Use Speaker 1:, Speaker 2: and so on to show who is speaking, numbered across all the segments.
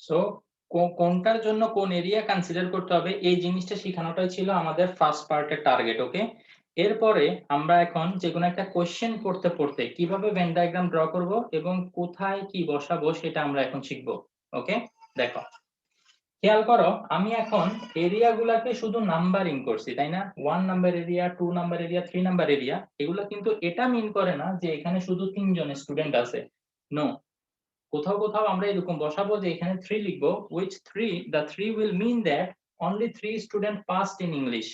Speaker 1: So কোনটার জন্য কোন এরিয়া কনসিডার করতে হবে এই জিনিসটা শেখানোটাই ছিল আমাদের ফার্স্ট পার্টের টার্গেট। ওকে, এরপরে আমরা এখন যে কোনো একটা কোশ্চেন পড়তে পড়তে কিভাবে ভেন ডায়াগ্রাম ড্র করব এবং কোথায় কি বসাবো সেটা আমরা এখন শিখবো। ওকে, দেখো খেয়াল করো, আমি এখন এরিয়া গুলাকে শুধু নাম্বারিং করছি, তাই না? 1 number area, 2 number area, 3 number area, এগুলো কিন্তু এটা মিন করে না যে এখানে শুধু 3 জন স্টুডেন্ট আছে। নো, কোথাও কোথাও আমরা এরকম বসাবো যে এখানে 3 লিখবো, which 3 the 3 will mean that only 3 student passed in English।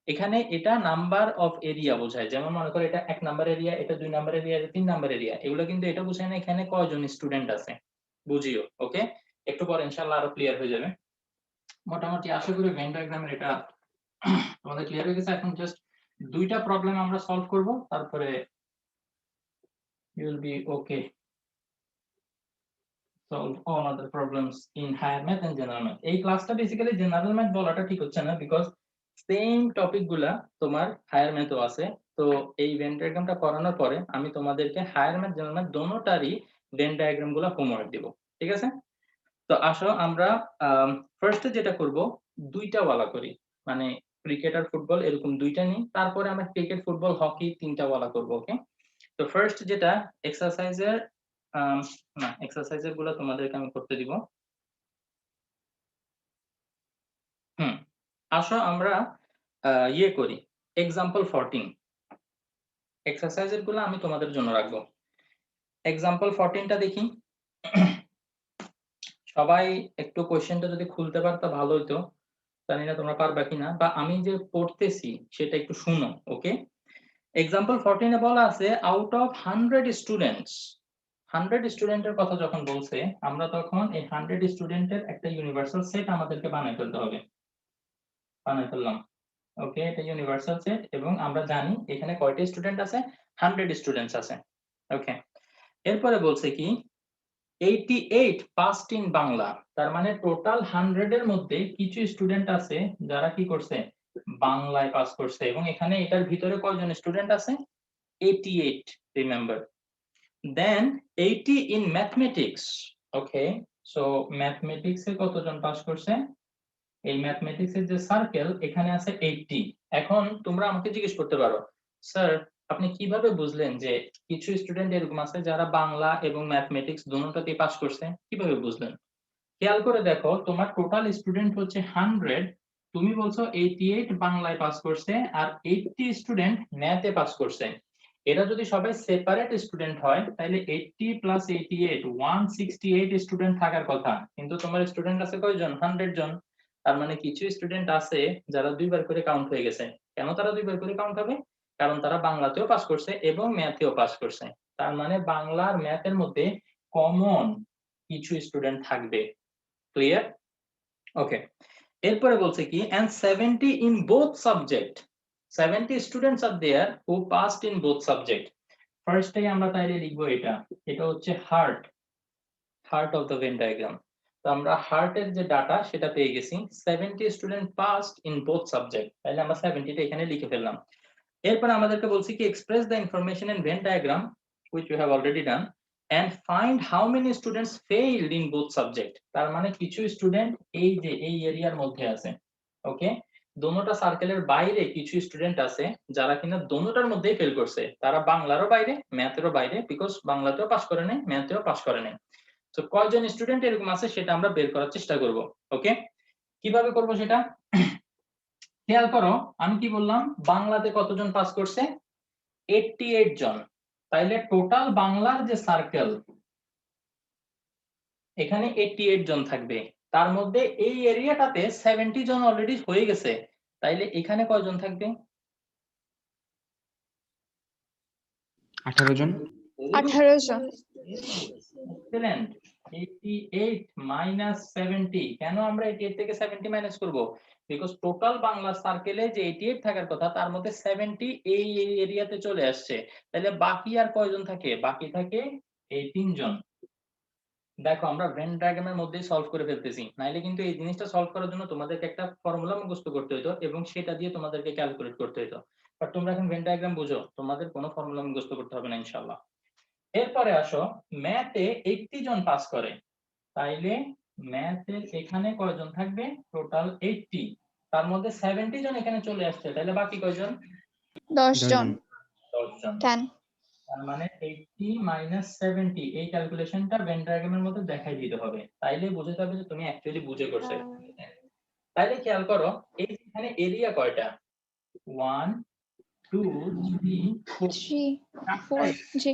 Speaker 1: এখানে এটা নাম্বার অফ এরিয়া বোঝায়, যেমন মনে করো এটা 1 নাম্বার এরিয়া, এটা 2 নাম্বার এরিয়া, এটা 3 নাম্বার এরিয়া, এগুলো কিন্তু এটা বোঝায় না এখানে কয়জন স্টুডেন্ট আছে, বুঝিও। ওকে, একটু পরে ইনশাআল্লাহ আরো ক্লিয়ার হয়ে যাবে। মোটামুটি আশা করি ভেন ডায়াগ্রামের এটা তোমাদের ক্লিয়ার হয়ে গেছে। এখন জাস্ট দুইটা প্রবলেম আমরা সলভ করব, তারপরে you will be okay solve all other problems in higher math and general math। এই ক্লাসটা বেসিক্যালি জেনারেল ম্যাথ বলাটা ঠিক হচ্ছে না, বিকজ সেম টপিক গুলা তোমার হায়ার ম্যাথও আছে। তো এই ভেন ডায়াগ্রামটা করানোর পরে আমি তোমাদেরকে হায়ার ম্যাথ জেনারেল ম্যাথ দোনোটারই ভেন ডায়াগ্রাম গুলা হোমওয়ার্ক দিব, ঠিক আছে? তো আসো আমরা ফার্স্টে যেটা করব, দুইটা ওয়ালা করি, মানে ক্রিকেট আর ফুটবল এরকম দুইটা নিই, তারপরে আমরা ক্রিকেট ফুটবল হকি তিনটা ওয়ালা করব। ওকে, তো ফার্স্ট যেটা এক্সারসাইজের না এক্সারসাইজের গুলো তোমাদেরকে আমি করতে দিব। আসো আমরা ইয়ে করি, এক্সাম্পল 14 এক্সারসাইজের গুলো আমি তোমাদের জন্য রাখবো। এক্সাম্পল 14টা দেখি। সবাই একটু কোশ্চেনটা যদি খুলতে পারতো ভালো হতো, জানি না তোমরা পারবা কিনা, বা আমি যে পড়তেছি সেটা একটু শুনো। ওকে, এক্সাম্পল 14 এ বলা আছে আউট অফ 100 স্টুডেন্টস। 100 স্টুডেন্টের কথা যখন বলছে, আমরা তখন এই 100 স্টুডেন্টের একটা ইউনিভার্সাল সেট আমাদেরকে বানাই ফেলতে হবে। বানাই ফেললাম। ওকে, এটা ইউনিভার্সাল সেট এবং আমরা জানি এখানে কয়টা স্টুডেন্ট আছে, 100 স্টুডেন্টস আছে। ওকে, এরপরে বলছে কি 88 পাসড ইন বাংলা, তার মানে টোটাল 100 এর মধ্যে কিছু স্টুডেন্ট আছে যারা কি করছে, বাংলায় পাস করছে। এবং এখানে এটার ভিতরে কয়জন স্টুডেন্ট আছে, 88, remember. Then 80 in mathematics. Okay, so mathematics এ কতজন পাস করছে, এই ম্যাথমেটিক্স এর যে সার্কেল এখানে আছে 80। এখন তোমরা আমাকে জিজ্ঞেস করতে পারো, স্যার আপনি কিভাবে বুঝলেন যে কিছু স্টুডেন্ট এরকম আছে যারা বাংলা এবং ম্যাথমেটিক্স দুটোতেই পাস করছে, কিভাবে বুঝলেন? খেয়াল করে দেখো, তোমার টোটাল স্টুডেন্ট হচ্ছে 100, তুমি বলছো 88 বাংলায় পাস করছে আর 80 স্টুডেন্ট ম্যাথে পাস করছে। এরা যদি সবাই সেপারেট স্টুডেন্ট হয় তাহলে 80 প্লাস 88 168 স্টুডেন্ট থাকার কথা, কিন্তু তোমার স্টুডেন্ট আছে কয়জন, 100 জন। তার মানে কিছু স্টুডেন্ট আছে যারা দুইবার করে কাউন্ট হয়ে গেছে। কেন তারা দুইবার করে কাউন্ট হবে, কারণ তারা বাংলাতেও পাস করছে এবং ম্যাথেও পাস করছে। তার মানে বাংলা আর ম্যাথের মধ্যে কমন কিছু স্টুডেন্ট থাকবে। ক্লিয়ার? ওকে, এরপরে বলছে কি and 70 in both subject, 70 students are there who passed in both subject। ফার্স্টেই আমরা তাইলে লিখবো এটা, এটা হচ্ছে heart of the Venn diagram. তো আমরা হার্টের যে ডাটা সেটা পেয়ে গেছি, 70 student passed in both subject, তাহলে আমরা 70 টা এখানে লিখে ফেললাম। এরপর আমাদেরকে বলছি কি express the information in Venn diagram which we have already done and find how many students failed in both subject। তার মানে কিছু স্টুডেন্ট এই যে এই এরিয়ার মধ্যে আছে। ওকে, দোনোটা সার্কেলের বাইরে কিছু স্টুডেন্ট আছে যারা কিনা দোনোটার মধ্যেই ফেল করছে, তারা বাংলারও বাইরে ম্যাথেরও বাইরে, বিকজ বাংলাতেও পাস করে নাই ম্যাথেও পাস করে নাই। তো কয়জন স্টুডেন্ট এরকম আছে সেটা আমরা বের করার চেষ্টা করব। ওকে, কিভাবে করব সেটা খেয়াল করো, আমি কি বললাম, বাংলাতে কতজন পাস করছে, 88 জন। তাইলে টোটাল বাংলার যে সার্কেল এখানে 88 জন থাকবে, তার মধ্যে এই এরিয়াটাতে 70 জন অলরেডি হয়ে গেছে, তাইলে এখানে কয়জন থাকবে,
Speaker 2: 18 জন।
Speaker 3: 18 জন।
Speaker 1: এক্সেলেন্ট। 88 মাইনাস 70, কেন আমরা 88 থেকে 70 মাইনাস করব, বিকজ টোটাল বাংলা সার্কেলে যে 88 থাকার কথা তার মধ্যে 70 এই এরিয়াতে চলে আসছে, তাহলে বাকি আর কয়জন থাকে, বাকি থাকে 18 জন। দেখো আমরা ভেন ডায়াগ্রামের মধ্যেই সলভ করে ফেলতেছি, নাইলে কিন্তু এই জিনিসটা সলভ করার জন্য তোমাদেরকে একটা ফর্মুলা মুখস্থ করতে হতো এবং সেটা দিয়ে তোমাদেরকে ক্যালকুলেট করতে হতো। বাট তোমরা এখন ভেন ডায়াগ্রাম বুঝো, তোমাদের কোনো ফর্মুলা মুখস্থ করতে হবে না ইনশাআল্লাহ। এরপরে আসো ম্যাথে 80 জন পাস করে, তাইলে ম্যাথের এখানে কয়জন থাকবে? টোটাল 80, তার মধ্যে 70 জন এখানে চলে আসছে, তাহলে বাকি কয়জন?
Speaker 2: 10 জন
Speaker 1: 10 জন।
Speaker 2: 10
Speaker 1: তার মানে 80 মাইনাস 70 এই ক্যালকুলেশনটা ভেন ডায়াগ্রামের মধ্যে দেখাই দিতে হবে, তাইলে বুঝতে হবে যে তুমি অ্যাকচুয়ালি বুঝে করছো। তাইলে খেয়াল করো এই এখানে এরিয়া কয়টা? 1 2 3 4
Speaker 2: 3 4 জি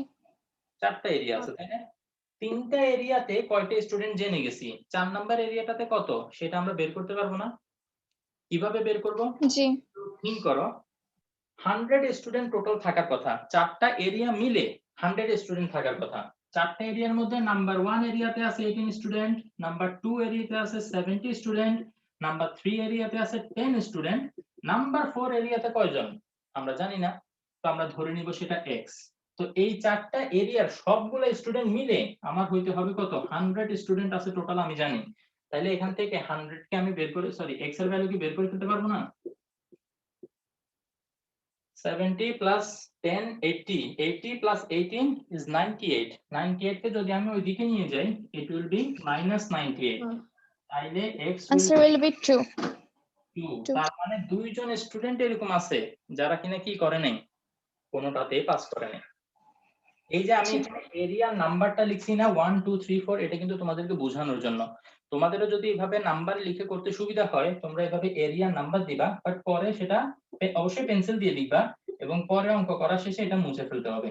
Speaker 1: চারটা এরিয়া আছে, তাই না? তিনটা এরিয়াতে কয়টা স্টুডেন্ট জেনে গেছি, 4 নাম্বার এরিয়াটাতে কত সেটা আমরা বের করতে পারবো না? কিভাবে বের করব?
Speaker 2: জি
Speaker 1: থিঙ্ক করো, 100 স্টুডেন্ট টোটাল থাকার কথা, চারটা এরিয়া মিলে 100 স্টুডেন্ট থাকার কথা। চারটা এরিয়ার মধ্যে নাম্বার 1 এরিয়াতে আছে 18 স্টুডেন্ট, নাম্বার 2 এরিয়াতে আছে 70 স্টুডেন্ট, নাম্বার 3 এরিয়াতে আছে 10 স্টুডেন্ট, নাম্বার 4 এরিয়াতে কয়জন আমরা জানি না, তো আমরা ধরে নিব সেটা x। তো এই চারটা এরিয়ার সবগুলো স্টুডেন্ট মিলে আমার হইতে হবে কত? 100 স্টুডেন্ট আছে টোটাল আমি জানি, তাহলে এখান থেকে 100 কে আমি বের করে সরি x এর ভ্যালু কি বের করে ফেলতে পারবো না? 70 plus 10 80, 80 plus 18 is 98, 98 কে যদি আমি ওইদিকে নিয়ে যাই it will be minus 98, তাইলে x
Speaker 2: answer will be 2
Speaker 1: 2। তার মানে দুইজন স্টুডেন্ট এরকম আছে যারা কিনা কি করে নাই, কোনোটাতেই পাস করে নাই। এই যে আমি এখানে এরিয়া নাম্বারটা লিখছি না 1 2 3 4, এটা কিন্তু তোমাদেরকে বোঝানোর জন্য। তোমাদেরও যদি এইভাবে নাম্বার লিখে করতে সুবিধা হয় তোমরা এইভাবে এরিয়া নাম্বার দিবা, বাট পরে সেটা অবশ্যই পেন্সিল দিয়ে লিখবা এবং পরে অঙ্ক করা শেষে এটা মুছে ফেলতে হবে,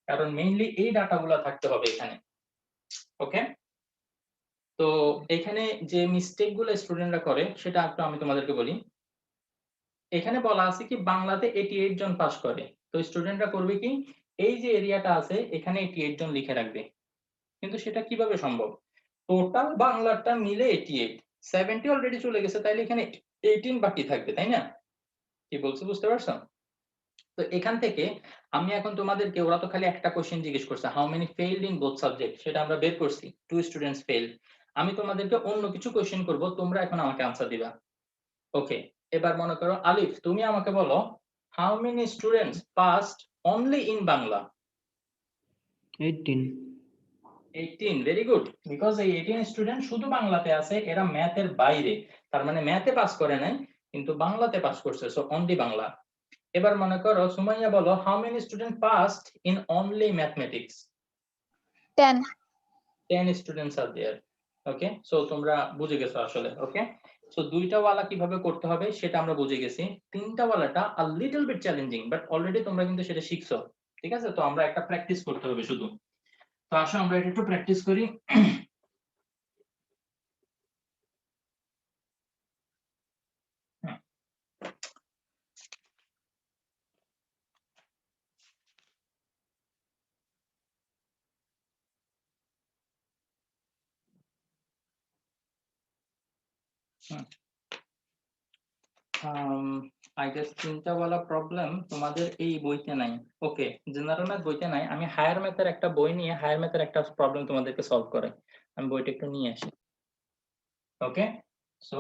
Speaker 1: কারণ মেইনলি এই ডাটাগুলো থাকতে হবে এখানে। ওকে, তো এখানে যে মিস্টেক গুলো স্টুডেন্টরা করে সেটা একটু আমি তোমাদেরকে বলি। এখানে বলা আছে কি বাংলাতে 88 জন পাস করে, তো স্টুডেন্টরা করবে কি এই যে এরিয়াটা আছে এখানে 88 জন লিখে রাখবে, কিন্তু সেটা কিভাবে সম্ভব? টোটাল বাংলাটা মিলে 88, 70 অলরেডি চলে গেছে, তাইলে এখানে 18 বাকি থাকবে, তাই না? কি বলছো বুঝতে পারছো? তো এখান থেকে আমি এখন তোমাদেরকে, ওরা তো খালি একটা কোশ্চেন জিজ্ঞেস করছে how many failed in both subject, সেটা আমরা বের করছি 2 স্টুডেন্টস ফেইলড। আমি তোমাদেরকে অন্য কিছু কোশ্চেন করব, তোমরা এখন আমাকে আনসার দিবা। ওকে, এবার মনে করো আলিফ তুমি আমাকে বলো how many students passed only in Bangla?
Speaker 3: 18
Speaker 1: 18, very good, because এই 18 স্টুডেন্ট শুধু বাংলাতে আছে, এরা ম্যাথের বাইরে, তার মানে ম্যাথে পাস করে নাই কিন্তু বাংলাতে পাস করছে, সো অনলি বাংলা। এবার মনে করো সুমাইয়া বলো how many student passed in only mathematics? 10 students are there. Okay, so তোমরা বুঝে গেছো আসলে। ওকে, সো দুইটা ওয়ালা কিভাবে করতে হবে সেটা আমরা বুঝে গেছি, তিনটা ওয়ালাটা a little bit challenging, but already তোমরা কিন্তু সেটা শিখছো। ঠিক আছে, তো আমরা একটা প্র্যাকটিস করতে হবে শুধু, তো আসো আমরা এটা একটু প্র্যাকটিস করি। আই গেস তিনটা ওয়ালা প্রবলেম তোমাদের এই বইতে নাই। ওকে, জেনারেল ম্যাথ বইতে নাই, আমি হায়ার ম্যাথের একটা বই নিয়ে হায়ার ম্যাথের একটা প্রবলেম তোমাদেরকে সলভ করে আমি বইটা একটু নিয়ে আসি। ওকে, সো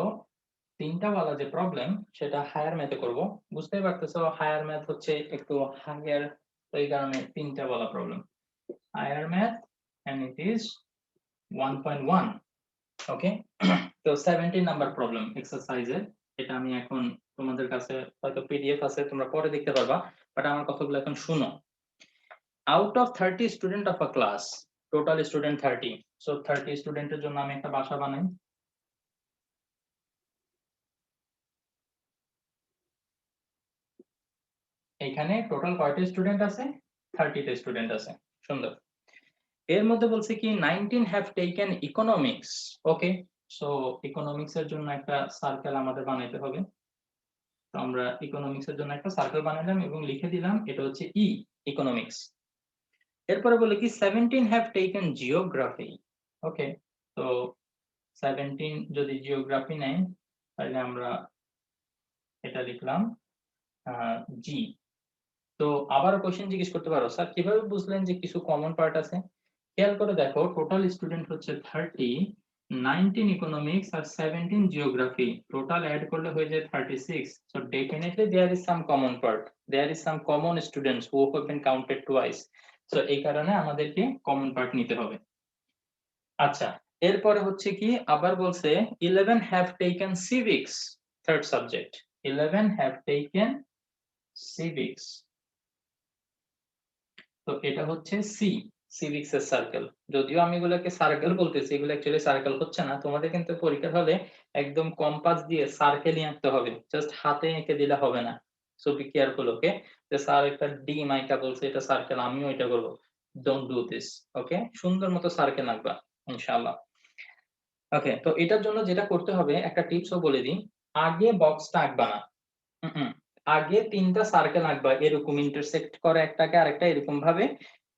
Speaker 1: তিনটা ওয়ালা যে প্রবলেম সেটা হায়ার ম্যাথে করব, বুঝতেই পারতেছো হায়ার ম্যাথ হচ্ছে একটু হায়ার, তো এই কারণে তিনটা ওয়ালা problem higher math and it is 1.1। Okay, তো 17 নাম্বার প্রবলেম এক্সারসাইজের, এটা আমি এখন তোমাদের কাছে হয়তো পিডিএফ আছে তোমরা পরে দেখতে পারবা, বাট আমার কথাগুলো এখন শুনো। Out of 30 student of a class, total student 30, so 30 স্টুডেন্টের জন্য আমি একটা বাসা বানাই। এখানে টোটাল কয়টা স্টুডেন্ট আছে? 30 টা স্টুডেন্ট আছে। সুন্দর, এর মধ্যে বলছে কি 19 have taken economics. Okay, so economics এর জন্য একটা সার্কেল আমাদের বানাইতে হবে, তো আমরা ইকোনমিক্স এর জন্য একটা সার্কেল বানালাম এবং লিখে দিলাম এটা হচ্ছে ই ইকোনমিক্স। এরপরে বলে কি 17 হ্যাভ টেকেন জিওগ্রাফি। ওকে, তো 17 যদি জিওগ্রাফি নেয় তাহলে আমরা এটা লিখলাম জি। তো আবার কোশ্চেন জিজ্ঞেস করতে পারো স্যার কিভাবে বুঝলেন যে কিছু কমন পার্ট আছে? খেয়াল করে দেখো টোটাল স্টুডেন্ট হচ্ছে 30, 19 ইকোনমিক্স আর 17 জিওগ্রাফি, টোটাল অ্যাড করলে হয়ে যায় 36, so definitely there is some common part, there is some common students who have been counted twice, so এই কারণে আমাদেরকে কমন পার্ট নিতে হবে। আচ্ছা, এরপরে হচ্ছে কি আবার বলছে 11 have taken civics, third subject. 11 have taken civics. তো এটা হচ্ছে সি, সিভিক্স এর সার্কেল। যদিও আমি এগুলোকে সার্কেল বলতেছি, এগুলো অ্যাকচুয়ালি সার্কেল হচ্ছে না। তোমাদের কিন্তু পরীক্ষার হলে একদম কম্পাস দিয়ে সার্কেলই আঁকতে হবে, জাস্ট হাতে এঁকে দিলে হবে না। সো বি কেয়ারফুল, ওকে? যে স্যার একটা ডি মাইকা বলছে এটা সার্কেল, আমিও এটা করব। ডোন্ট ডু দিস, ওকে? সুন্দর মতো সার্কেল আঁকবা ইনশাআল্লাহ। ওকে, তো এটার জন্য যেটা করতে হবে একটা টিপসও বলে দিই। আগে বক্সটা আঁকবা না। আগে 3টা সার্কেল আঁকবা, এরকম ইন্টারসেক্ট করে একটাকে আরেকটা এরকম ভাবে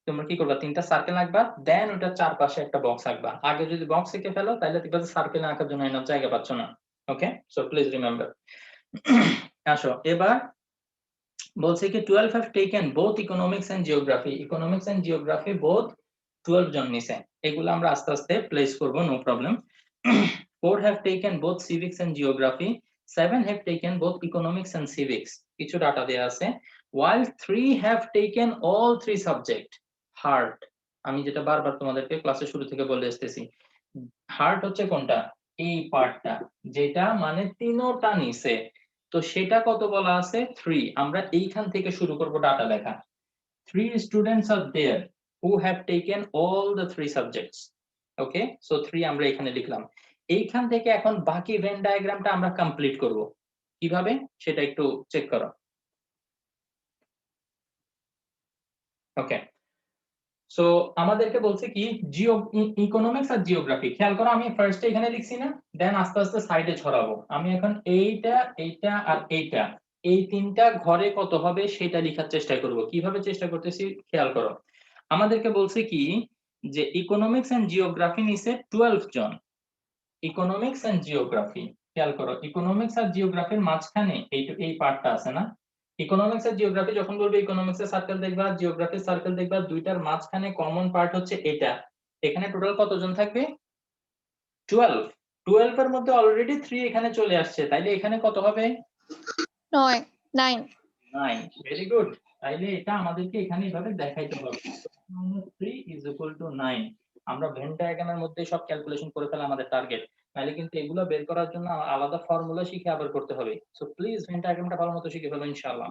Speaker 1: তোমরা কি করবা, 3টা সার্কেল আঁকবা, দেন ওটার চারপাশে একটা বক্স আঁকবা। আগে যদি বক্স এঁকে ফেলো তাহলে দেখবা যে সার্কেল আঁকার জন্য এনাফ জায়গা পাচ্ছ না। ওকে, সো প্লিজ রিমেম্বার। আসো এবার বলছে কি 12 have taken both economics and geography. Economics and geography both 12 জন নিছে। এগুলো আমরা আস্তে আস্তে প্লেস করব, no problem. 4 have taken both civics and geography. 7 have taken both economics and civics. কিছু ডাটা দেয়া আছে। While 3 have taken all 3 subject. Heart, আমি যেটা বারবার তোমাদেরকে ক্লাসের শুরু থেকে বলে আসতেছি, হার্ট হচ্ছে কোনটা, এই পার্টটা, যেটা মানে তিনোটা নিছে। তো সেটা কত বলা আছে 3। আমরা এইখান থেকে শুরু করব ডাটা লেখা। 3 students are there who have taken all the 3 subjects. Okay, so 3 আমরা এখানে লিখলাম। এইখান থেকে এখন বাকি ভেন ডায়াগ্রামটা আমরা কমপ্লিট করব। কিভাবে সেটা একটু চেক করো। ওকে, সো আমাদেরকে বলছে কি ইকোনমিক্স আর জিওগ্রাফি। খেয়াল করো আমি ফার্স্টে এখানে লিখছি না, দেন আস্তে আস্তে সাইডে ছড়াবো। আমি এখন এইটা এইটা আর এইটা, এই 3টা ঘরে কত হবে সেটা লেখার চেষ্টা করব। কিভাবে চেষ্টা করতেছি খেয়াল করো। আমাদেরকে বলছে কি যে ইকোনমিক্স এন্ড জিওগ্রাফি নিছে 12 জন। ইকোনমিক্স এন্ড জিওগ্রাফি, খেয়াল করো ইকোনমিক্স আর জিওগ্রাফির মাঝখানে এই পার্টটা আছে না। ইকোনমিক্স আর জিওগ্রাফি যখন বলবে ইকোনমিক্স এর সার্কেল দেখবা, জিওগ্রাফির সার্কেল দেখবা, দুইটার মাঝখানে কমন পার্ট হচ্ছে এটা। এখানে টোটাল কতজন থাকবে 12। 12 এর মধ্যে অলরেডি 3 এখানে চলে আসছে, তাইলে এখানে কত হবে
Speaker 2: 9 9
Speaker 1: 9। Very good. তাইলে এটা আমাদেরকে এখানে এভাবে দেখাইতে হবে 3 = 9। আমরা ভেন ডায়াগ্রামের মধ্যে সব ক্যালকুলেশন করে ফেলা আমাদের টার্গেট, নাহলে কিন্তু এগুলো বের করার জন্য আলাদা ফর্মুলা শিখে আবার করতে হবে। সো প্লিজ ভেন ডায়াগ্রামটা ভালো মতো শিখে ফেলো ইনশাআল্লাহ।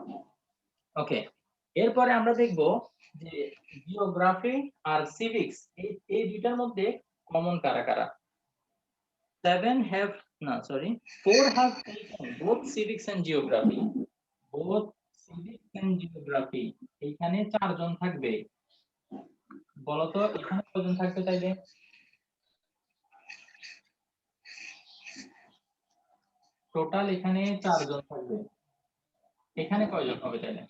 Speaker 1: ওকে, এরপরে আমরা দেখব যে জিওগ্রাফি আর সিভিক্স এই দুইটার মধ্যে কমন কারা কারা। 7 have, না sorry, 4 have taken both civics and geography. Both civics and geography, এইখানে 4 জন থাকবে। বলতো এখানে কয়জন থাকবে তাইলে? টোটাল এখানে 4 জন থাকবে। এখানে কয়জন হবে তাইলে?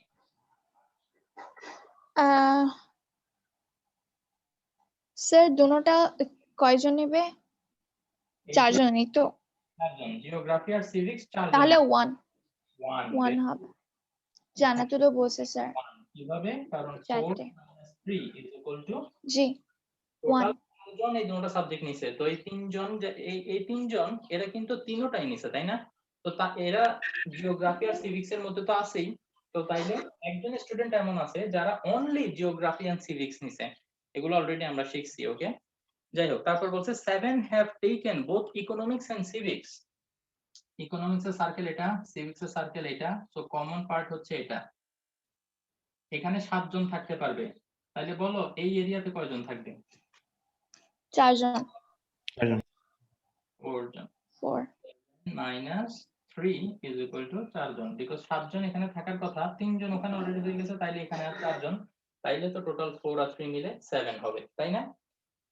Speaker 2: স্যার দুটোটা কয়জন নেবে? 4 জনই তো,
Speaker 1: 4 জন। জিওগ্রাফি আর সিভিক্স 4 জন।
Speaker 2: তাহলে 1
Speaker 1: 1
Speaker 2: হবে। জানাতে তো বলছে স্যার।
Speaker 1: কিভাবে? কারণ 4
Speaker 2: চারটে।
Speaker 1: - 3 =
Speaker 2: জি
Speaker 1: টোটাল
Speaker 2: 1।
Speaker 1: 3 জন এই দুটো সাবজেক্ট নিছে। তো এই 3 জন যে এই 3 জন এরা কিন্তু তিনোটাই নিছে, তাই না? তো এরা জিওগ্রাফি আর সিভিক্স এর মধ্যে তো আছেই। তো তাইলে একজন স্টুডেন্ট এমন আছে যারা অনলি জিওগ্রাফি এন্ড সিভিক্স নিছে। এগুলো অলরেডি আমরা শিখছি, ওকে? যাই হোক, তারপর বলছে 7 have taken both economics and civics. Economics এর সার্কেল এটা, সিভিক্স এর সার্কেল এটা, সো কমন পার্ট হচ্ছে এটা। এখানে 7 জন থাকতে পারবে। তাহলে বলো এই এরিয়াতে কয়জন থাকবে?
Speaker 2: 4 জন।
Speaker 1: 4 জন।
Speaker 2: 4
Speaker 1: - 3 = 4 জন। বিকজ 7 জন এখানে থাকার কথা, 3 জন ওখানে অলরেডি হয়ে গেছে, তাইলে এখানে আর 4 জন। তাইলে তো টোটাল 4 আর 3 মিলে 7 হবে, তাই না?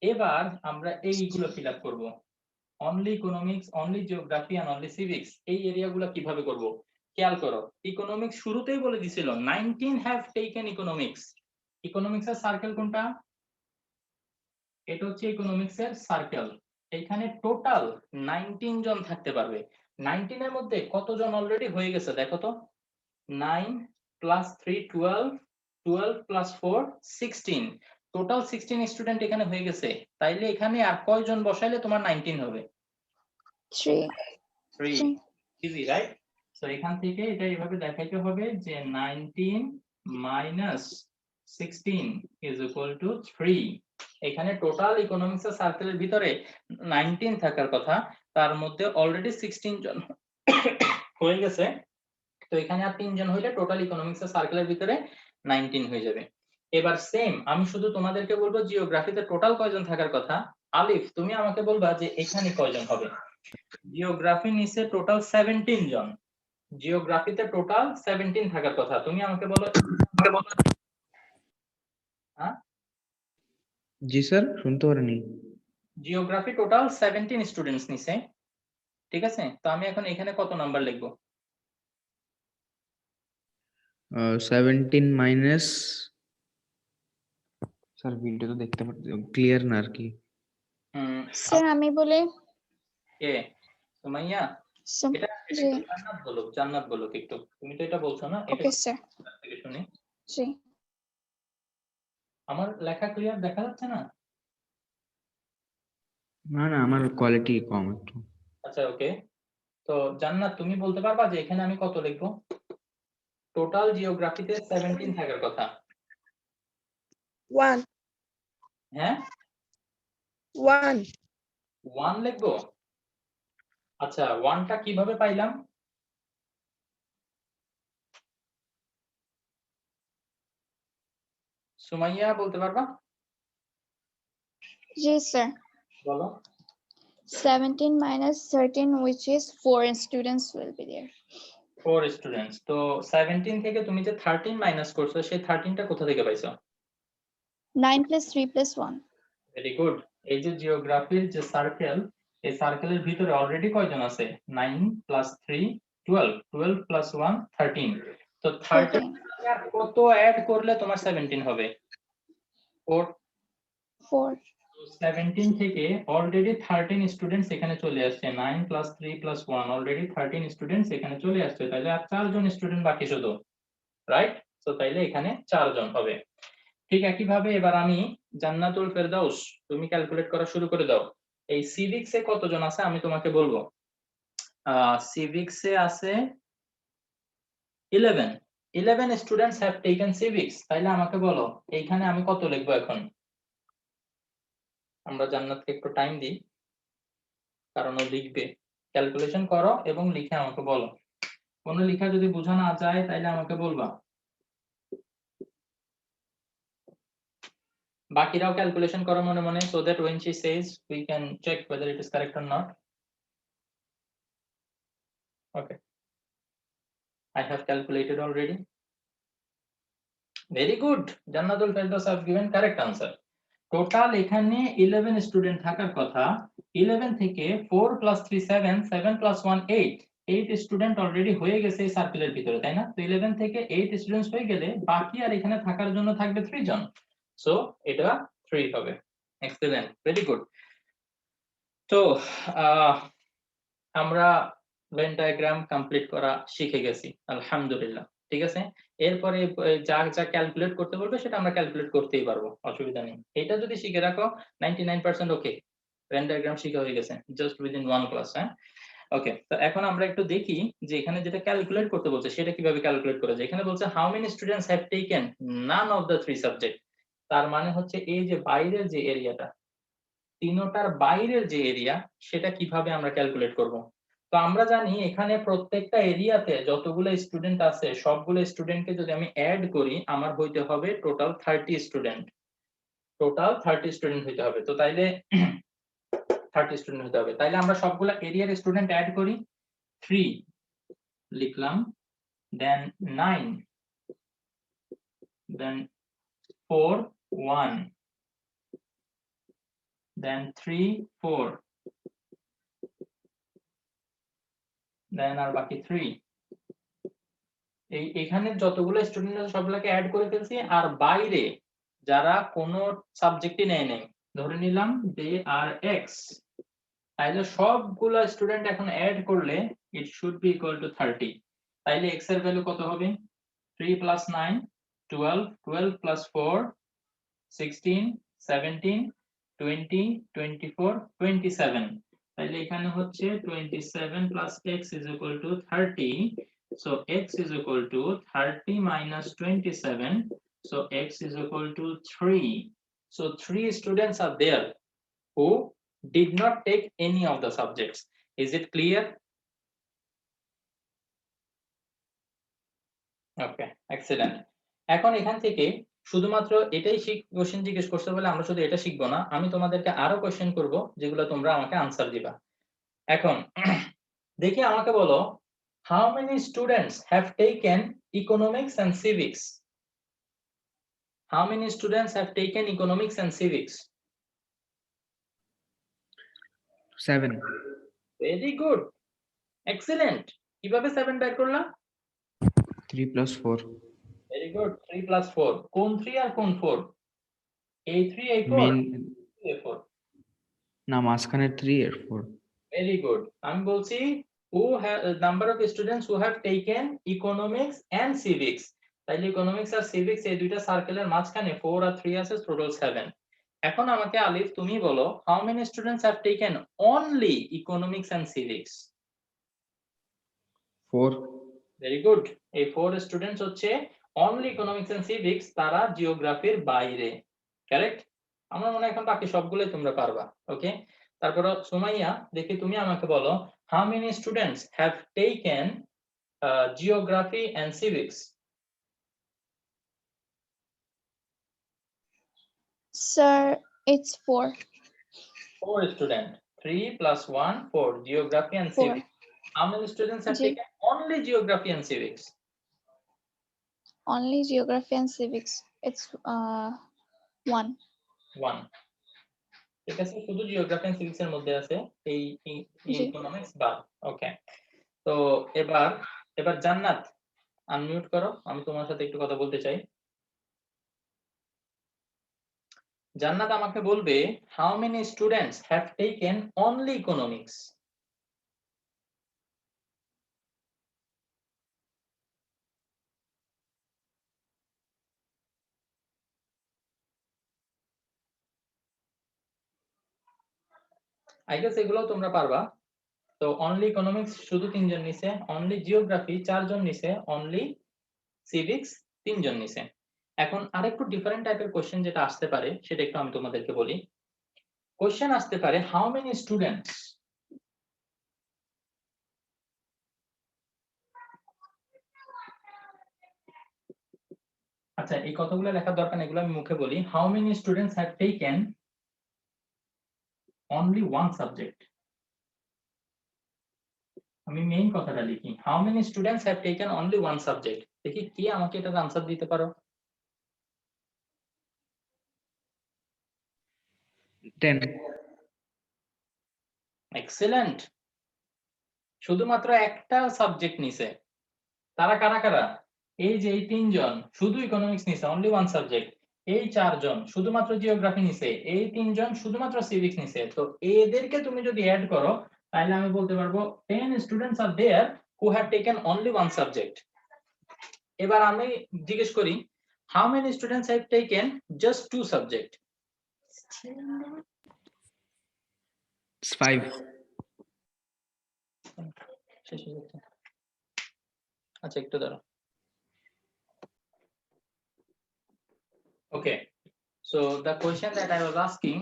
Speaker 1: এবার আমরা এইগুলো ফিল আপ করব। Only economics, only geography and only civics, এই এরিয়াগুলো কিভাবে করব খেয়াল করো। ইকোনমিক্স শুরুতেই বলে দিছিল 19 have taken economics. ইকোনমিক্স এর সার্কেল কোনটা? এটা হচ্ছে ইকোনমিক্স এর সার্কেল। এখানে টোটাল 19 জন থাকতে পারবে। 19 এর মধ্যে কতজন অলরেডি হয়ে গেছে দেখো তো। 9 + 3 12, 12 + 4 16, টোটাল 16 স্টুডেন্ট এখানে হয়ে গেছে। তাইলে এখানে আর কয়জন বসাইলে তোমার 19 হবে?
Speaker 2: 3
Speaker 1: ইজি, রাইট? সো এখান থেকে এটা এইভাবে দেখাইতে হবে যে 19 - 16 = 3। এখানে টোটাল ইকোনমিক্স সার্কেলের ভিতরে 19 থাকার কথা, তার মধ্যে অলরেডি 16 জন হয়ে গেছে। তো এখানে আর 3 জন হইলে টোটাল ইকোনমিক্স সার্কেলের ভিতরে 19 হয়ে যাবে। এবার সেম আমি শুধু তোমাদেরকে বলবো জিওগ্রাফিতে টোটাল কয়জন থাকার কথা। আলিফ তুমি আমাকে বলবা যে এখানে কয়জন হবে। জিওগ্রাফি নিচে টোটাল 17 জন, জিওগ্রাফিতে টোটাল 17 থাকার কথা, তুমি আমাকে বলো। হ্যাঁ
Speaker 3: জি স্যার, শুনতে পারিনি।
Speaker 1: জিওগ্রাফি টোটাল 17 স্টুডেন্টস নিছে, ঠিক আছে? তো আমি এখন এখানে কত নাম্বার লিখবো?
Speaker 3: 17 মাইনাস, স্যার ভিডিও তো দেখতে পাচ্ছি, ক্লিয়ার না আর কি।
Speaker 2: স্যার আমি বলি
Speaker 1: কে সুমাইয়া?
Speaker 2: সম-
Speaker 1: এটা
Speaker 2: জি
Speaker 1: একটু জান্নাত বলো একটু, তুমি তো এটা বলছো না, এটা
Speaker 2: ওকে স্যার
Speaker 1: থেকে শুনি।
Speaker 2: জি
Speaker 1: আমার লেখা ক্লিয়ার দেখা যাচ্ছে না?
Speaker 3: না না, আমার কোয়ালিটি কম একটু।
Speaker 1: আচ্ছা ওকে, তো জান্নাত তুমি বলতে পারবা যে এখানে আমি কত লিখবো? টোটাল জিওগ্রাফিতে 17 থাকার কথা।
Speaker 4: 1
Speaker 1: হ্যাঁ
Speaker 4: 1
Speaker 1: 1 লিখবো। আচ্ছা 1টা কিভাবে পাইলাম? সুমাইয়া বলতে পারবা?
Speaker 2: জি স্যার
Speaker 1: বলো।
Speaker 2: 17 minus 13 which is 4 students will be there
Speaker 1: 4 students. তো 17 থেকে তুমি যে 13 মাইনাস করছো সেই 13টা কোথা থেকে পাইছো?
Speaker 2: 9 plus 3 plus 1
Speaker 1: ভেরি গুড। এই যে জিওগ্রাফির যে সার্কেল, এই সার্কেলের ভিতরে অলরেডি কয়জন আছে? 9 প্লাস 3 12, 12 প্লাস 1 13। তো 13
Speaker 2: 14
Speaker 1: আর কত অ্যাড করলে তোমার 17 হবে? 4।
Speaker 2: 4
Speaker 1: 17 থেকে অলরেডি 13 স্টুডেন্টস এখানে চলে আসছে, 9 প্লাস 3 প্লাস 1 অলরেডি 13 স্টুডেন্টস এখানে চলে আসছে, তাহলে আর 4 জন স্টুডেন্ট বাকি শুধু, রাইট? তো তাইলে এখানে 4 জন হবে। ঠিক একই ভাবে এবার আমি জান্নাতুল ফেরদাউস, তুমি ক্যালকুলেট করা শুরু করে দাও। এই সিভিক্সে কতজন আছে আমি তোমাকে বলবো। সিভিক্সে আছে 11 স্টুডেন্টস হ্যাভ টেকেন সিভিক্স, তাইলে আমাকে বলো এইখানে আমি কত লিখবো এখন? আমরা জান্নাতকে একটু টাইম দিই, কারণ ও লিখবে। ক্যালকুলেশন করো এবং লিখে আমাকে বলো। কোনো লেখা যদি বোঝা না যায় তাইলে আমাকে বলবা। বাকিরাও ক্যালকুলেশন করো মনে মনে, so that when she says we can check whether it is correct or not. Okay, I have calculated already. Very good, Jannatul Firdaus have given correct answer. Total এখানে 11 স্টুডেন্ট থাকার কথা। 11 থেকে 4 প্লাস 3 7, 7 প্লাস 1 8, 8 স্টুডেন্ট অলরেডি হয়ে গেছে এই সার্কেলের ভিতরে, তাই না? তো 11 থেকে 8 স্টুডেন্টস হয়ে গেলে বাকি আর এখানে থাকার জন্য থাকবে 3 জন, সো এটা 3 হবে। Excellent, very good. তো আমরা ভেন ডায়াগ্রাম কমপ্লিট করা শিখে গেছি আলহামদুলিল্লাহ, ঠিক আছে? এরপরে যা যা ক্যালকুলেট করতে বলবে সেটা আমরা ক্যালকুলেট করতেই পারবো, অসুবিধা নেই। এটা যদি শিখে রাখো 99% ওকে, ভেন ডায়াগ্রাম শিখা হয়ে গেছে জাস্ট উইদিন 1 ক্লাস। হ্যাঁ ওকে, তো এখন আমরা একটু দেখি যে এখানে যেটা ক্যালকুলেট করতে বলছে সেটা কিভাবে ক্যালকুলেট করা যায়। এখানে বলছে how many students have taken none of the 3 subject. তার মানে হচ্ছে এই যে বাইরের যে এরিয়াটা, তিনটার বাইরের যে এরিয়া, সেটা কিভাবে আমরা ক্যালকুলেট করব। তো আমরা জানি এখানে প্রত্যেকটা এরিয়াতে যতগুলো স্টুডেন্ট আছে সবগুলো স্টুডেন্টকে যদি আমি অ্যাড করি আমার হইতে হবে টোটাল 30 স্টুডেন্ট, টোটাল 30 স্টুডেন্ট হইতে হবে। তো তাইলে 30 স্টুডেন্ট হতে হবে, তাইলে আমরা সবগুলা এরিয়ার স্টুডেন্ট অ্যাড করি। 3 লিখলাম, দেন 9, দেন 4 1, দেন 3 4, দেন আর বাকি 3। এখানে যতগুলো স্টুডেন্ট আছে সবগুলোকে অ্যাড করে ফেলছি, আর বাইরে যারা কোনো সাবজেক্টই নেয় নাই ধরে নিলাম দে আর এক্স, তাইলে সবগুলো স্টুডেন্ট এখন অ্যাড করলে it should be equal to 30। তাইলে এক্স এর ভ্যালু কত হবে? 3 প্লাস 9 12, 12 প্লাস 4 16, 17, 20, 24, 27। তাইলে এখানে হচ্ছে 27 plus x is equal to 30, so x is equal to 30 minus 27, so x is equal to 3, So 3 students are there who did not take any of the subjects. Is it clear? Okay, excellent. এখন এখান থেকে শুধুমাত্র এটাই question জিজ্ঞেস করতে বলে আমরা শুধু এটা শিখবো না, আমি তোমাদেরকে আরো কোশ্চেন করব যেগুলো তোমরা আমাকে আনসার দিবা। এখন দেখি আমাকে বলো, how many students have taken economics and civics? How many students have taken economics and civics?
Speaker 3: 7.
Speaker 1: Very good, excellent. কিভাবে 7 বের করলা?
Speaker 3: 3 plus 4.
Speaker 1: Very good, 3 plus 4. কোন 3 আর কোন 4? A3 A4
Speaker 3: main
Speaker 1: A4.
Speaker 3: না মাঝখানে 3 এর 4.
Speaker 1: Very good. আমি বলছি who have number of students who have taken economics and civics. তাইলে economics আর civics এই দুইটা সার্কেলের মাঝখানে 4 আর 3 আছে, টোটাল 7. এখন আমাকে আলিফ তুমি বলো, how many students have taken only economics and civics?
Speaker 3: 4.
Speaker 1: Very good. এই 4 স্টুডেন্টস হচ্ছে only economics and civics, তারা জিওগ্রাফির বাইরে। কারেক্ট? আমার মনে হয় এখন বাকি সবগুলোই তোমরা পারবা। ওকে, তারপর সুমাইয়া দেখি তুমি আমাকে বলো, how many students have taken geography and civics?
Speaker 2: Sir, it's 4.
Speaker 1: 4 students. 3 plus 1 4. Geography and
Speaker 2: 4.
Speaker 1: civics. How many students have
Speaker 2: Ji.
Speaker 1: taken only geography and civics?
Speaker 2: Only geography and civics. It's 1.
Speaker 1: 1. ঠিক আছে, শুধু জিওগ্রাফি এন্ড সিভিক্স এর মধ্যে আছে এই
Speaker 2: জি।
Speaker 1: Economics বাদ। ওকে, তো এবার জান্নাত আনমিউট করো, আমি তোমার সাথে একটু কথা বলতে চাই। জান্নাত আমাকে বলবে, how many students have taken only economics? I guess এগুলো তোমরা পারবা। তো অনলি ইকোনমিক্স শুধু 3 জন নিছে, অনলি জিওগ্রাফি 4 জন নিছে, অনলি সিভিক্স 3 জন নিছে। এখন আরেকটু ডিফারেন্ট টাইপের কোশ্চেন যেটা আসতে পারে সেটা একটু আমি তোমাদেরকে বলি। কোশ্চেন আসতে পারে, হাউ মেনি স্টুডেন্টস আচ্ছা এই কথাগুলো লেখার দরকার নেই, এগুলো আমি মুখে বলি। How many students have taken only one subject? আমি মেইন কথাটা লিখি, how many students have taken only one subject. দেখি কে আমাকে এটার আনসার দিতে পারো।
Speaker 3: 10.
Speaker 1: এক্সেলেন্ট, শুধুমাত্র একটা সাবজেক্ট নিছে। তারা কারা কারা? এই যে এই 3 জন শুধু ইকোনমিক্স নিছে, অনলি ওয়ান সাবজেক্ট। এই 4 জন শুধুমাত্র জিওগ্রাফি নিছে, এই 3 জন শুধুমাত্র সিভিক্স নিছে। তো এদেরকে তুমি যদি অ্যাড করো তাহলে আমি বলতে পারবো 10 students are there who have taken only one subject. এবার আমি জিজ্ঞেস করি, how many students have taken just two subject?
Speaker 3: 5.
Speaker 1: শেষ হয়ে যাচ্ছে। আচ্ছা একটু দাঁড়াও। Okay, so the question that I was asking,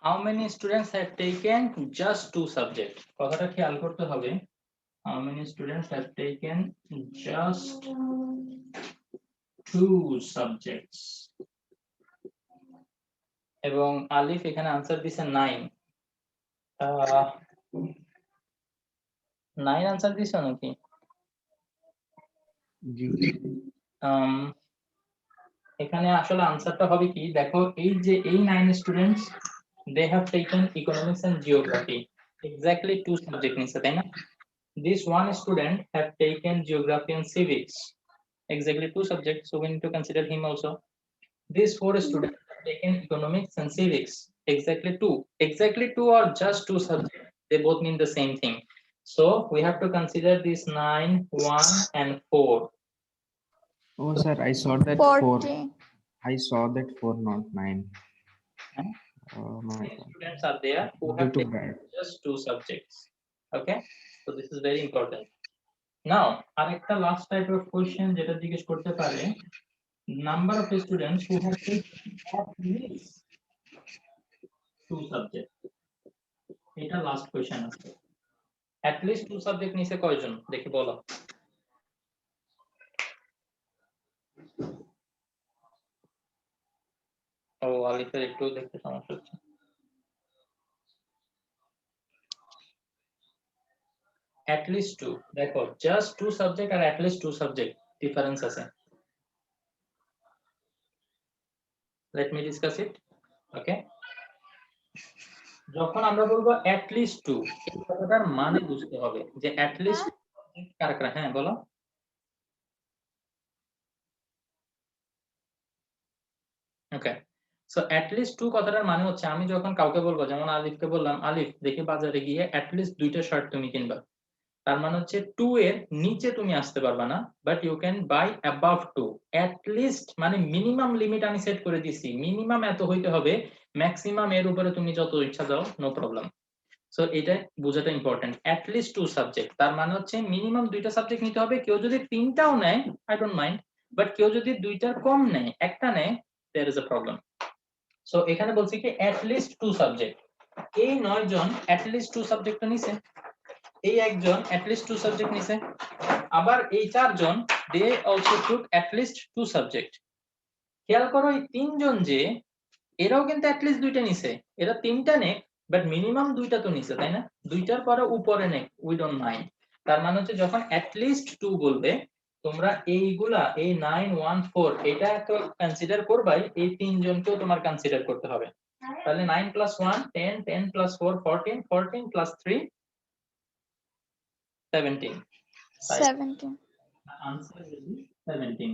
Speaker 1: how many students have taken just two subjects? কথাটা খেয়াল করতে হবে, how many students have taken just two subjects? এবং আলিফ এখানে আনসার দিছে 9। 9 আনসার দিছো নাকি?
Speaker 3: জি।
Speaker 1: এখানে আসলে আনসারটা হবে কি, দেখো এই যে এই 9 students they have taken economics and geography, exactly two subject নিছে, তাই না? This one student have taken geography and civics, exactly two subjects, so we need to consider him also. These 4 students have taken economics and civics, exactly two or just two subjects, they both mean the same thing, so we have to consider this 9 1 and 4.
Speaker 3: Oh sir, I saw that 4.
Speaker 2: 40.
Speaker 3: I saw that 4, not 9.
Speaker 1: Huh?
Speaker 3: Oh my
Speaker 1: Many
Speaker 3: god.
Speaker 1: students are there who
Speaker 3: Due
Speaker 1: have
Speaker 3: to
Speaker 1: taken
Speaker 3: bad.
Speaker 1: just two subjects. Okay, so this is very important. Now arekta last type of question jeta jiggesh korte pare, number of students who have taken at least 2 subject এটা last question আছে at least 2 subject নিচে কয়জন দেখি বলো ও আলিফের একটু দেখতে সমস্যা হচ্ছে at least 2 দেখো just 2 সাবজেক্ট আর at least 2 সাবজেক্ট ডিফারেন্স আছে let me discuss it okay যখন আমরা বলবো at least 2 এই কথাটার মানে বুঝতে হবে যে at least কারা কারা হ্যাঁ বলো ওকে সো at least 2 কথাটার মানে হচ্ছে আমি যখন কাউকে বলবো যেমন আলিফকে বললাম আলিফ দেখি বাজারে গিয়ে at least দুইটা শার্ট তুমি কিনবা তার মানে হচ্ছে 2 এর নিচে তুমি আসতে পারবা না but you can by above 2 at least মানে মিনিমাম লিমিট আমি সেট করে দিছি মিনিমাম এত হইতে হবে ম্যাক্সিমাম এর উপরে তুমি যত ইচ্ছা দাও নো প্রবলেম সো এটা বোঝাটা ইম্পর্টেন্ট at least 2 সাবজেক্ট তার মানে হচ্ছে মিনিমাম দুইটা সাবজেক্ট নিতে হবে কেউ যদি তিনটাও নেয় আই ডোন্ট মাইন্ড বাট কেউ যদি দুইটার কম নেয় একটা নেয় there is a problem so এখানে বলছি কি at least 2 সাবজেক্ট এই 9 জন at least 2 সাবজেক্ট নিছে এই একজন at least 2 সাবজেক্ট নিছে আবার এই চারজন they also took at least 2 subject খেয়াল করো এই তিনজন যে এরাও কিন্তু at least দুইটা নিছে এরা তিনটা নে বাট মিনিমাম দুইটা তো নিছে তাই না দুইটার পরে উপরে নে উই ডোন্ট মাইন্ড তার মানে হচ্ছে যখন at least 2 বলবে তোমরা এইগুলা এই 9 1 4 এটা তো কনসিডার করবাই এই তিনজনকেও তোমার কনসিডার করতে হবে তাহলে 9 + 1 10 10 + 4 14 14 + 3 17
Speaker 2: 17.
Speaker 1: আনসার উইল বি 17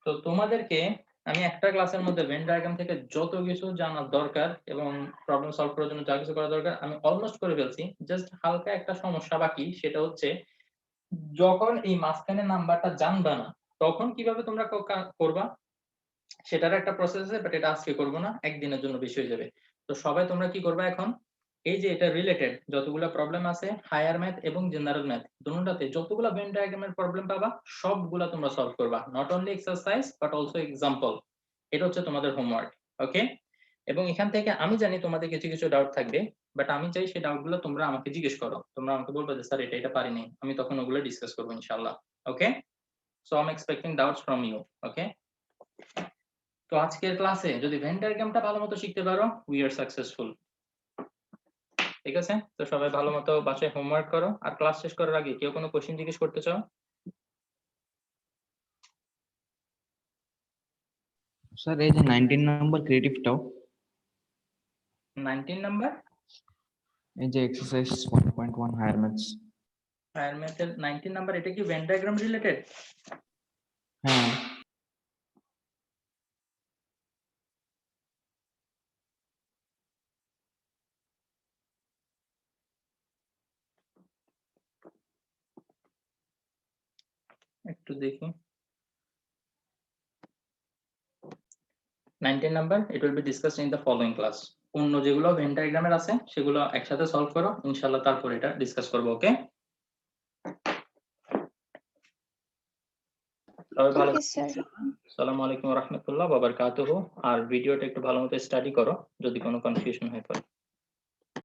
Speaker 1: তো তোমাদেরকে আমি একটা ক্লাসের মধ্যে ভেন ডায়াগ্রাম থেকে যত কিছু জানার দরকার এবং প্রবলেম সলভ করার জন্য যা কিছু করা দরকার আমি অলমোস্ট করে ফেলছি জাস্ট হালকা একটা সমস্যা বাকি সেটা হচ্ছে যখন এই মাঝখানে নাম্বারটা জানবা না তখন কিভাবে তোমরা করবা সেটার একটা প্রসেস আছে বাট এটা আজকে করব না একদিনের জন্য বেশি হয়ে যাবে তো সবাই তোমরা কি করবা এখন এই যে এটা রিলেটেড যতগুলা প্রবলেম আছে হায়ার ম্যাথ এবং জেনারেল ম্যাথ দুটোটাতে যতগুলা ভেন ডায়াগ্রামের প্রবলেম পাবা সবগুলা তোমরা সলভ করবা not only exercise but also example এটা হচ্ছে তোমাদের হোমওয়ার্ক ওকে এবং এখান থেকে আমি জানি তোমাদের কিছু কিছু ডাউট থাকবে বাট আমি চাই সেই ডাউটগুলো তোমরা আমাকে জিজ্ঞেস করো তোমরা আমাকে বলবে যে স্যার এটা পারিনি আমি তখন ওগুলো ডিসকাস করব ইনশাআল্লাহ okay so I am expecting doubts from you okay তো আজকের ক্লাসে যদি ভেন ডায়াগ্রামটা ভালোমতো শিখতে পারো উই আর সাকসেসফুল ঠিক আছে তো সবাই ভালোমতো বাসায় হোমওয়ার্ক করো আর ক্লাস শেষ করার আগে কেউ কোনো কোশ্চেন জিজ্ঞেস করতে চাও
Speaker 3: Sir, এই যে 19 number creative টাও
Speaker 1: 19 নাম্বার
Speaker 3: এই যে exercise 1.1 higher maths
Speaker 1: হায়ার ম্যাথের 19 নাম্বার এটা কি ভেন ডায়াগ্রাম রিলেটেড
Speaker 3: হ্যাঁ
Speaker 1: একটু দেখি 19 number it will be discussed in the following class অন্য যেগুলো ভেন ডায়াগ্রামের আছে সেগুলো একসাথে সলভ করো ইনশাআল্লাহ তারপর এটা ডিসকাস করব ওকে সবাই ভালো
Speaker 2: Okay, sir.
Speaker 1: আসসালামু আলাইকুম ওয়া রাহমাতুল্লাহি ওয়া বারাকাতুহু আর ভিডিওটা একটু ভালোমতো স্টাডি করো যদি কোনো কনফিউশন হয় পড়ে